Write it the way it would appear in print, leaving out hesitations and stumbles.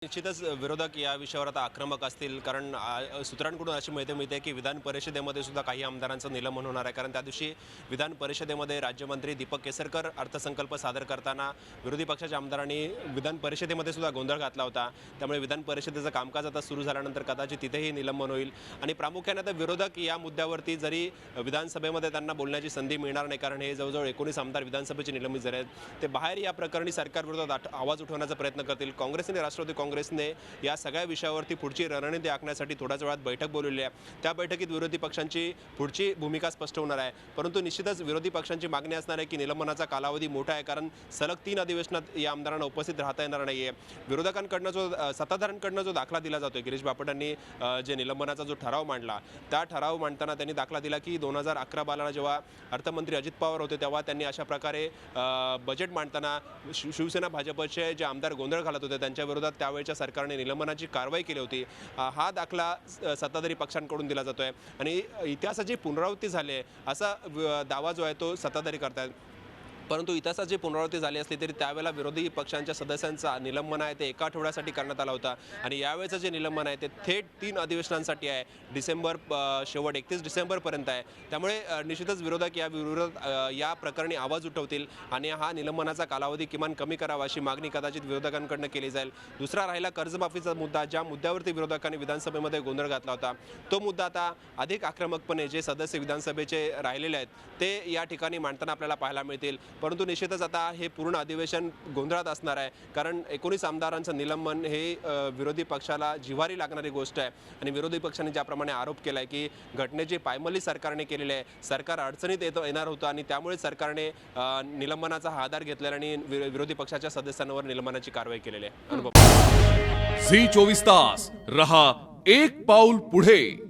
निश्चितच विरोधक या विषयावर आता आक्रमक असतील, कारण सूत्रांकडून अशी माहिती मिळते की विधान परिषदेमध्ये सुद्धा काही आमदारांचं निलंबन होणार आहे। कारण त्या दिवशी विधान परिषदेमध्ये राज्यमंत्री दीपक केसरकर अर्थसंकल्प सादर करताना विरोधी पक्षाच्या आमदारांनी विधान परिषदेमध्ये सुद्धा गोंधळ घातला होता। त्यामुळे विधान परिषदेचं कामकाज आता सुरू झाल्यानंतर कदाचित तिथेही निलंबन होईल आणि प्रामुख्याने आता विरोधक या मुद्द्यावरती जरी विधानसभेमध्ये त्यांना बोलण्याची संधी मिळणार नाही, कारण हे जवळजवळ 19 आमदार विधानसभेचे निलंबित झाले आहेत, ते बाहेर या प्रकरणी सरकारविरोधात आवाज उठवण्याचा प्रयत्न करतील। काँग्रेस आणि राष्ट्रवादी काँग्रेसने या सगळ्या विषयावरती पुढची रणनीती आखण्यासाठी थोड्याच वेळात बैठक बोलवली आहे। त्या बैठकीत विरोधी पक्षांची पुढची भूमिका स्पष्ट होणार आहे। परंतु निश्चितच विरोधी पक्षांची मागणी असणार आहे की निलंबनाचा कालावधी मोठा आहे, कारण सलग 3 अधिवेशनात या आमदारांना उपस्थित राहता येणार नाहीये। विरोधकांकडून जो सत्ताधाऱ्यांकडून जो दाखला दिला जातोय, गिरीश बापटांनी जे निलंबनाचा जो ठराव मांडला, त्या ठराव मांडताना त्यांनी दाखला दिला की 2011-12 जेव्हा अर्थमंत्री अजित पवार होते तेव्हा त्यांनी अशा प्रकारे बजेट मांडताना शिवसेना भाजपचे जे आमदार गोंधळ घालत होते त्यांच्या विरोधात त्यावेळच्या सरकारने निलंबनाची कारवाई केली होती। हा दाखला सत्ताधारी पक्षांकडून दिला जातोय आणि इतिहासाची पुनरावृत्ती झाली आहे असा दावा जो आहे तो सत्ताधारी करतात। परंतु इतिहासाची पुनरावृत्ती झाली असली तरी त्यावेळेला विरोधी पक्षांच्या सदस्यांचा निलंबन आहे ते एका आठवड्यासाठी करण्यात आला होता आणि यावेळेचं जे निलंबन आहे ते थेट 3 अधिवेशनांसाठी आहे। डिसेंबर शेवट 31 डिसेंबरपर्यंत आहे। त्यामुळे निश्चितच विरोधक या प्रकरणी आवाज उठवतील आणि हा निलंबनाचा कालावधी किमान कमी करावा अशी मागणी कदाचित विरोधकांकडून केली जाईल। दुसरा राहिला कर्जमाफीचा मुद्दा, ज्या मुद्द्यावरती विरोधकांनी विधानसभेमध्ये गोंधळ घातला होता, तो मुद्दा आता अधिक आक्रमकपणे जे सदस्य विधानसभेचे राहिलेले आहेत ते या ठिकाणी मांडताना आपल्याला पाहायला मिळतील। परंतु निश्चितच आता हे पूर्ण अधिवेशन गोंधळात असणार आहे, कारण 19 आमदारांचं निलंबन हे विरोधी पक्षाला जिव्हारी लागणारी गोष्ट आहे आणि विरोधी पक्षांनी ज्याप्रमाणे आरोप केला आहे की घटनेची पायमल्ली सरकारने केलेली आहे, सरकार अडचणीत येणार होतं आणि त्यामुळे सरकारने निलंबनाचा हा आधार घेतलेला आणि विरोधी पक्षाच्या सदस्यांवर निलंबनाची कारवाई केलेली आहे। झी 24 तास रहा एक पाऊल पुढे।